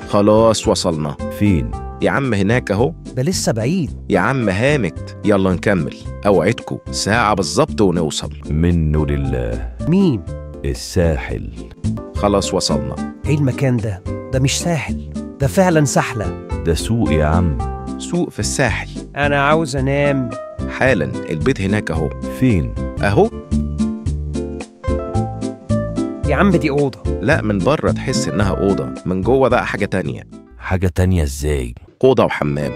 خلاص وصلنا. فين؟ يا عم هناك اهو. ده لسه بعيد. يا عم هامت، يلا نكمل، اوعدكم ساعة بالظبط ونوصل. منه لله. مين؟ الساحل. خلاص وصلنا. ايه المكان ده؟ ده مش ساحل، ده فعلا سحلة. ده سوق يا عم. سوق في الساحل. انا عاوز انام. حالا، البيت هناك اهو. فين؟ اهو. يا عم دي أوضة. لا، من بره تحس انها اوضة، من جوه بقى حاجة تانية. حاجة تانية ازاي؟ أوضة وحمام.